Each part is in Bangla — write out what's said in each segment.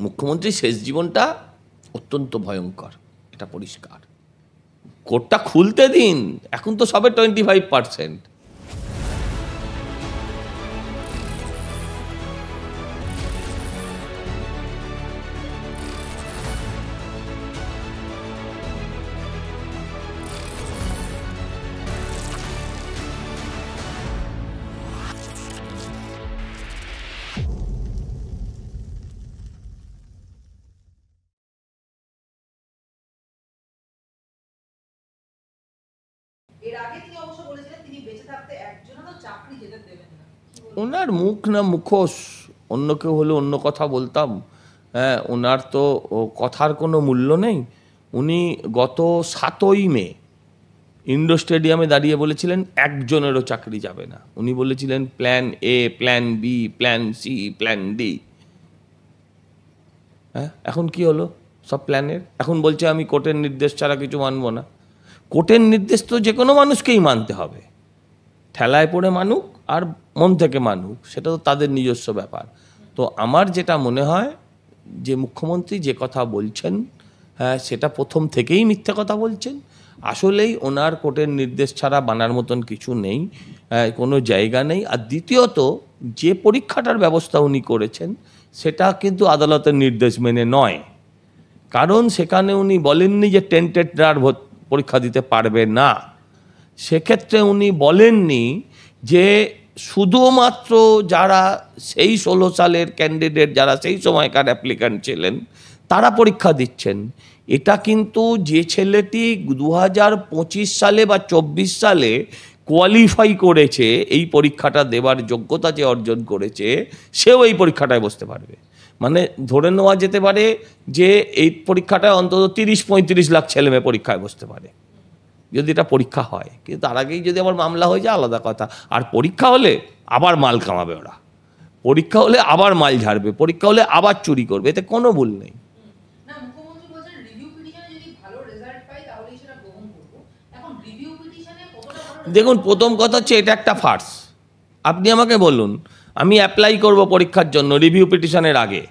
মুখ্যমন্ত্রীর শেষ জীবনটা অত্যন্ত ভয়ঙ্কর, এটা পরিষ্কার। কোর্টটা খুলতে দিন, এখন তো সবে 25%। ওনার মুখ না মুখোশ, অন্য কেউ হলে অন্য কথা বলতাম। হ্যাঁ, ওনার তো কথার কোনো মূল্য নেই। উনি গত 7ই মে ইন্ডোর স্টেডিয়ামে দাঁড়িয়ে বলেছিলেন একজনেরও চাকরি যাবে না। উনি বলেছিলেন plan A, plan B, plan C, plan D. হ্যাঁ, এখন কি হলো সব প্ল্যানের? এখন বলছে আমি কোর্টের নির্দেশ ছাড়া কিছু মানব না। কোর্টের নির্দেশ তো যে কোনো মানুষকেই মানতে হবে, ঠেলায় পড়ে মানুক আর মন থেকে মানুক, সেটা তো তাদের নিজস্ব ব্যাপার। তো আমার যেটা মনে হয় যে মুখ্যমন্ত্রী যে কথা বলছেন, হ্যাঁ, সেটা প্রথম থেকেই মিথ্যে কথা বলছেন। আসলেই ওনার কোর্টের নির্দেশ ছাড়া বানার মতন কিছু নেই, কোনো জায়গা নেই। আর দ্বিতীয়ত, যে পরীক্ষাটার ব্যবস্থা উনি করেছেন সেটা কিন্তু আদালতের নির্দেশ মেনে নয়। কারণ সেখানে উনি বলেননি যে টেন্টেডরা পরীক্ষা দিতে পারবে না। সেক্ষেত্রে উনি বলেননি যে শুধুমাত্র যারা সেই 16 সালের ক্যান্ডিডেট, যারা সেই সময়কার অ্যাপ্লিক্যান্ট ছিলেন, তারা পরীক্ষা দিচ্ছেন। এটা কিন্তু যে ছেলেটি 2025 সালে বা 24 সালে কোয়ালিফাই করেছে, এই পরীক্ষাটা দেওয়ার যোগ্যতা যে অর্জন করেছে, সেও এই পরীক্ষাটায় বসতে পারবে। মানে ধরে নেওয়া যেতে পারে যে এই পরীক্ষাটায় অন্তত 30-35 লাখ ছেলেমেয়ে পরীক্ষায় বসতে পারে, যদি এটা পরীক্ষা হয়। কিন্তু তার আগেই যদি আবার মামলা হয়ে যায় আলাদা কথা। আর পরীক্ষা হলে আবার মাল কামাবে ওরা, পরীক্ষা হলে আবার মাল ঝাড়বে, পরীক্ষা হলে আবার চুরি করবে, এতে কোনো ভুল নেই। দেখুন, প্রথম কথা হচ্ছে এটা একটা ফার্স। আপনি আমাকে বলুন, আমি অ্যাপ্লাই করব পরীক্ষার জন্য রিভিউ পিটিশনের আগে,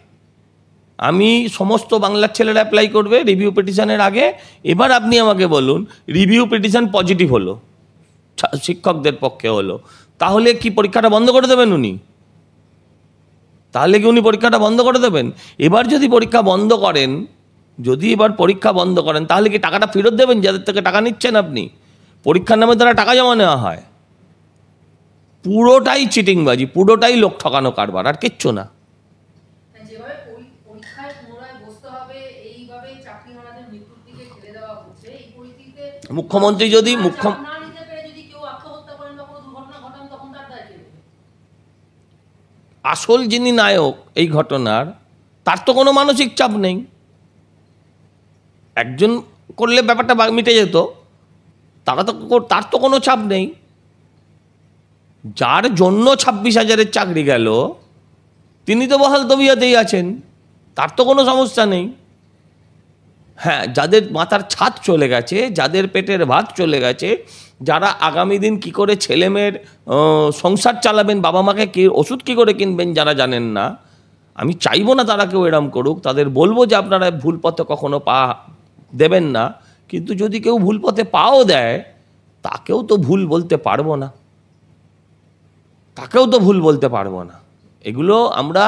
আমি সমস্ত বাংলার ছেলেরা অ্যাপ্লাই করবে রিভিউ পিটিশনের আগে। এবার আপনি আমাকে বলুন, রিভিউ পিটিশন পজিটিভ হলো, শিক্ষকদের পক্ষে হলো, তাহলে কি পরীক্ষাটা বন্ধ করে দেবেন উনি? তাহলে কি উনি পরীক্ষাটা বন্ধ করে দেবেন? এবার যদি পরীক্ষা বন্ধ করেন, তাহলে কি টাকাটা ফেরত দেবেন যাদের থেকে টাকা নিচ্ছেন আপনি? পরীক্ষার নামে তারা টাকা জমা নেওয়া হয়। পুরোটাই চিটিংবাজি, পুরোটাই লোক ঠকানো কারবার, আর কিচ্ছু না। মুখ্যমন্ত্রী যদি আসল যিনি নায়ক এই ঘটনার, তার তো কোনো মানসিক চাপ নেই। একজন করলে ব্যাপারটা মিটে যেত, তার তো কোনো চাপ নেই। যার জন্য 26,000-এর চাকরি গেল, তিনি তো বহাল তবিয়তেই আছেন, তার তো কোনো সমস্যা নেই। হ্যাঁ, যাদের মাথার ছাদ চলে গেছে, যাদের পেটের ভাত চলে গেছে, যারা আগামী দিন কি করে ছেলেমেয়ের সংসার চালাবেন, বাবা মাকে ওষুধ কী করে কিনবেন যারা জানেন না, আমি চাইবো না তারা কেউ এরম করুক। তাদের বলবো যে আপনারা ভুল পথে কখনো পা দেবেন না। কিন্তু যদি কেউ ভুল পথে পাও দেয়, তাকেও তো ভুল বলতে পারবো না, এগুলো আমরা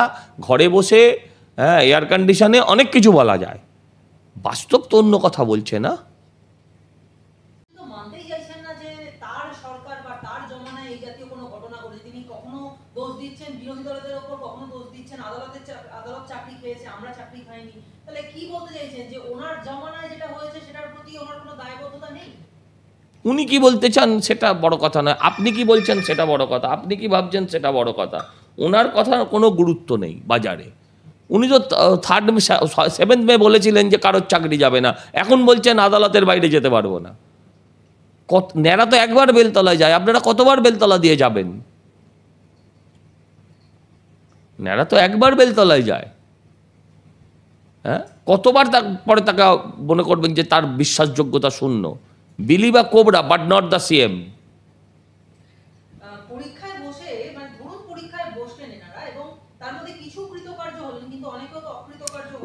ঘরে বসে, হ্যাঁ, এয়ার কন্ডিশনে অনেক কিছু বলা যায়, বাস্তব তো অন্য কথা বলছে না। উনি কি বলতে চান সেটা বড় কথা নয়, আপনি কি বলছেন সেটা বড় কথা, আপনি কি ভাবছেন সেটা বড় কথা। ওনার কথার কোনো গুরুত্ব নেই বাজারে। উনি তো 7 মে বলেছিলেন যে কারোর চাকরি যাবে না, এখন বলছেন আদালতের বাইরে যেতে পারবো না। ন্যাড়া তো একবার বেলতলায় যায়, আপনারা কতবার বেলতলা দিয়ে যাবেন? ন্যাড়া তো একবার বেলতলায় যায়, হ্যাঁ, কতবার পরে তাকে মনে করবেন যে তার বিশ্বাসযোগ্যতা শূন্য। বিলি বা cobra, but not the CM.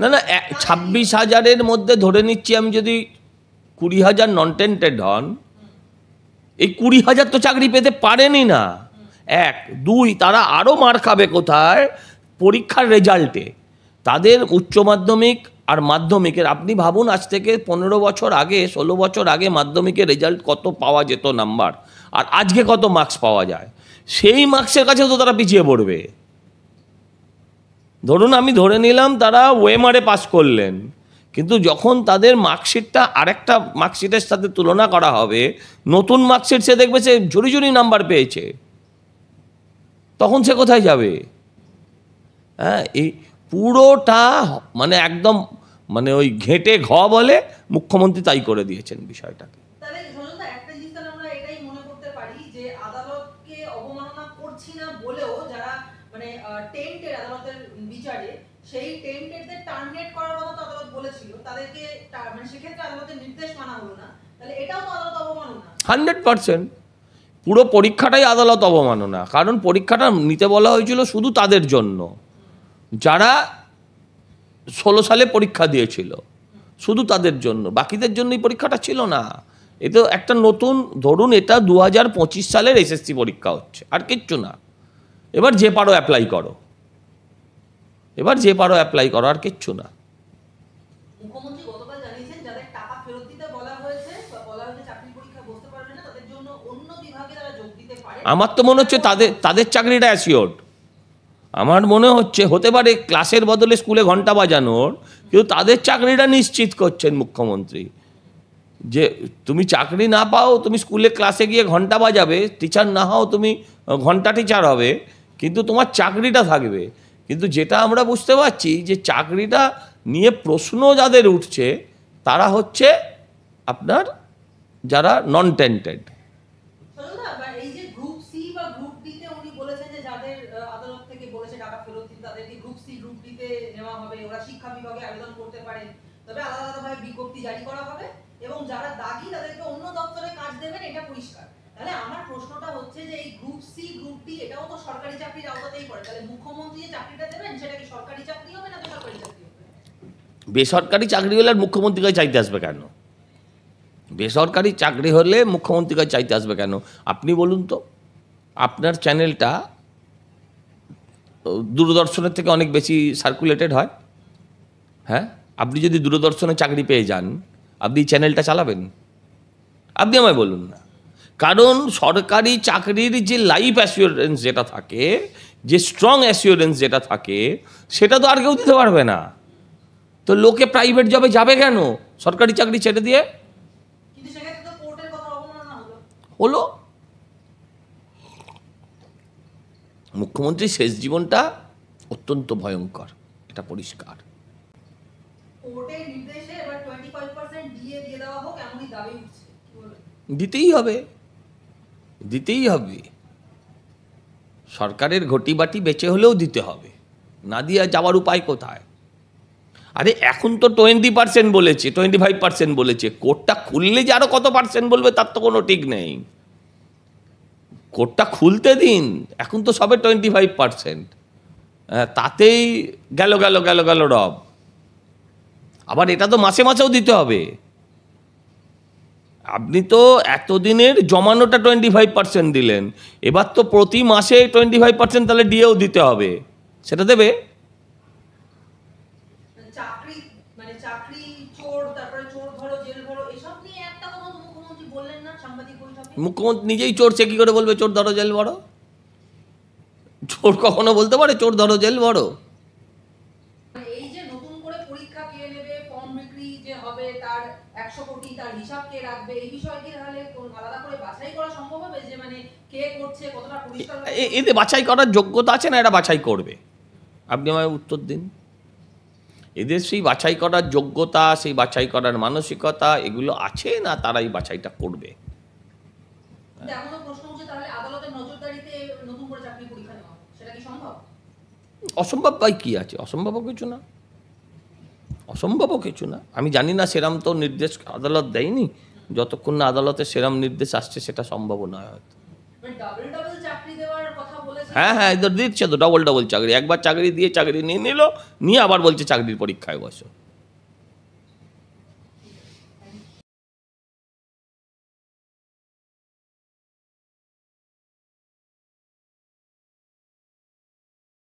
না না 26,000-এর মধ্যে ধরে নিচ্ছি আমি, যদি 20,000 নন টেন্টেড হন, এই 20,000 তো চাকরি পেতে পারেনি না। 1, 2 তারা আরও মার খাবে কোথায়? পরীক্ষার রেজাল্টে। তাদের উচ্চ মাধ্যমিক আর মাধ্যমিকের, আপনি ভাবুন আজ থেকে 15 বছর আগে, 16 বছর আগে মাধ্যমিকের রেজাল্ট কত পাওয়া যেত নাম্বার, আর আজকে কত মার্কস পাওয়া যায়। সেই মার্কসের কাছেও তো তারা পিছিয়ে পড়বে। ধরুন আমি ধরে নিলাম তারা ওএমআরে পাস করলেন, কিন্তু যখন তাদের মার্কশিটটা আরেকটা মার্কশিটের সাথে তুলনা করা হবে, নতুন মার্কশিট সে দেখবে সে ঝুড়ি ঝুড়ি নাম্বার পেয়েছে, তখন সে কোথায় যাবে? হ্যাঁ, এই পুরোটা মানে একদম মানে ওই ঘেঁটে ঘ বলে মুখ্যমন্ত্রী তাই করে দিয়েছেন বিষয়টাকে। তাহলে সজলদা একটা জিনিস তাহলে আমরা এটাই মনে করতে পারি যে আদালতকে অবমাননা করছি না বলেও যারা মানে টেন্টেড আদালতের বিচারে সেই টেন্টেডদের টার্মিনেট করার কথা তো আদালত বলেছিল, তাদেরকে মানে সেক্ষেত্রে আদালতের নির্দেশ মানা হলো না, তাহলে এটাও তো আদালত অবমাননা। 100% পুরো পরীক্ষাটাই আদালত অবমাননা। কারণ পরীক্ষাটা নিতে বলা হয়েছিল শুধু তাদের জন্য যারা 16 সালে পরীক্ষা দিয়েছিল, শুধু তাদের জন্য, বাকিদের জন্য এই পরীক্ষাটা ছিল না। এ তো একটা নতুন, ধরুন এটা 2025 সালের এসএসসি পরীক্ষা হচ্ছে, আর কিচ্ছু না। এবার যে পারো অ্যাপ্লাই করো, এবার যে পারো অ্যাপ্লাই করো, আর কিচ্ছু না। মুখ্যমন্ত্রী গতকাল জানিয়েছেন যাদের টাকা ফেরত দিতে বলা হয়েছে বা বলা হয়েছে চাকরি পরীক্ষা বসতে পারবে না, তাদের জন্য অন্য বিভাগে তারা যোগ দিতে পারে। আমার তো মনে হচ্ছে তাদের চাকরিটা অ্যাসিওর্ড। আমার মনে হচ্ছে হতে পারে ক্লাসের বদলে স্কুলে ঘন্টা বাজানোর, কিন্তু তাদের চাকরিটা নিশ্চিত করছেন মুখ্যমন্ত্রী, যে তুমি চাকরি না পাও, তুমি স্কুলে ক্লাসে গিয়ে ঘন্টা বাজাবে, টিচার না হও তুমি ঘন্টা টিচার হবে, কিন্তু তোমার চাকরিটা থাকবে। কিন্তু যেটা আমরা বুঝতে পারছি যে চাকরিটা নিয়ে প্রশ্ন যাদের উঠছে তারা হচ্ছে আপনার যারা নন টেন্টেড। সজলদা, এই যে গ্রুপ সি বা গ্রুপ ডি তে উনি বলেছেন যে যাদের আদালত থেকে বলেছে টাকা ফেরত দিতে তাদেরকে গ্রুপ সি গ্রুপ ডি তে নেওয়া হবে, ওরা শিক্ষা বিভাগে আবেদন করতে পারেন, তবে আলাদা আলাদাভাবে বিজ্ঞপ্তি জারি করা হবে এবং যারা দাগি তাদেরকে অন্য দপ্তরে কাজ দেবেন, এটা পরিষ্কার। তাহলে আমার প্রশ্নটা হচ্ছে যে এই গ্রুপ সি গ্রুপ ডি এটাও তো সরকারি চাকরির আওতাতেই পড়ে, তাহলে মুখ্যমন্ত্রী যে চাকরিটা দেবেন সেটা কি সরকারি চাকরি হবে না বেসরকারি চাকরি হবে? বেসরকারি চাকরি হলে আর মুখ্যমন্ত্রীর কাছে চাইতে আসবে কেন? বেসরকারি চাকরি হলে মুখ্যমন্ত্রীর কাছে চাইতে আসবে কেন? আপনি বলুন তো, আপনার চ্যানেলটা দূরদর্শনের থেকে অনেক বেশি সার্কুলেটেড হয়। হ্যাঁ, আপনি যদি দূরদর্শনে চাকরি পেয়ে যান, আপনি চ্যানেলটা চালাবেন? আপনি আমায় বলুন না। কারণ সরকারি চাকরির যে লাইফ অ্যাসিওরেন্স যেটা থাকে, যে স্ট্রং অ্যাসিওরেন্স যেটা থাকে, সেটা তো আর কেউ দিতে পারবে না। তো লোকে প্রাইভেট জবে যাবে কেন সরকারি চাকরি ছেড়ে দিয়ে? কিন্তু সেক্ষেত্রে তো কোর্টের কথা অবমাননা হলো। মুখ্যমন্ত্রীর শেষ জীবনটা অত্যন্ত ভয়ঙ্কর, এটা পরিষ্কার। কোর্টের নির্দেশে এবার 25% দিয়ে দেওয়া হোক এমনই দাবি উঠছে, কি বলেন? দিতেই হবে, দিতেই হবে। সরকারের ঘটি বাটি বেঁচে হলেও দিতে হবে, না দিয়ে যাওয়ার উপায় কোথায়? আরে এখন তো 20% বলেছে, 25% বলেছে, কোর্টটা খুললে যে আরো কত পার্সেন্ট বলবে তার তো কোনো ঠিক নেই। কোর্টটা খুলতে দিন, এখন তো সবে 25%, তাতেই গেল গেল গেল গেল রব। আবার এটা তো মাসে মাসেও দিতে হবে। আপনি তো এতদিনের জমানোটা 25% দিলেন, এবার তো প্রতি মাসে 25% তাহলে ডিএও দিতে হবে, সেটা দেবে? চাকরি মানে চাকরি চোর, তারপরে চোর ধরো জেল ভরো, এসব নিয়ে একটা কথা তো মুখ্যমন্ত্রী বললেন না সাংবাদিক বৈঠকে? মুখ্যমন্ত্রী নিজেই চোর, সে কি করে বলবে চোর ধরো জেল ভরো? চোর কখনো বলতে পারে চোর ধরো জেল ভরো? এই যে নতুন করে পরীক্ষা কে নেবে, ফর্ম বিক্রি যে হবে তার 100 কোটি, তার হিসাব কে রাখবে, এই বিষয়ে কি তাহলে আলাদা করে বাছাই করা সম্ভব হবে যে মানে কে করছে, কতটা পরিষ্কার? এদের বাছাই করার যোগ্যতা আছে না? এরা বাছাই করবে? আপনি আমায় উত্তর দিন। এদের সেই বাছাই করার যোগ্যতা, সেই বাছাই করার মানসিকতা এগুলো আছে না? তারাই বাছাইটা করবে। এমনও প্রশ্ন উঠছে তাহলে আদালতের নজরদারিতে নতুন করে চাকরি পরীক্ষা নেওয়া, সেটা কি সম্ভব? অসম্ভব ভাই কি আছে? অসম্ভবও কিছু না, অসম্ভবও কিছু না। আমি জানি না, সেরাম তো নির্দেশ আদালত দেয়নি। যতক্ষণ না আদালতে সেরাম নির্দেশ আসছে সেটা সম্ভব নয় হয়তো। ডাবল ডাবল চাকরি দেওয়ার কথা বলেছে হ্যাঁ হ্যাঁ, এদের দিচ্ছে তো ডবল চাকরি। একবার চাকরি দিয়ে চাকরি নিয়ে নিল, নিয়ে আবার বলছে চাকরির পরীক্ষায় বসো।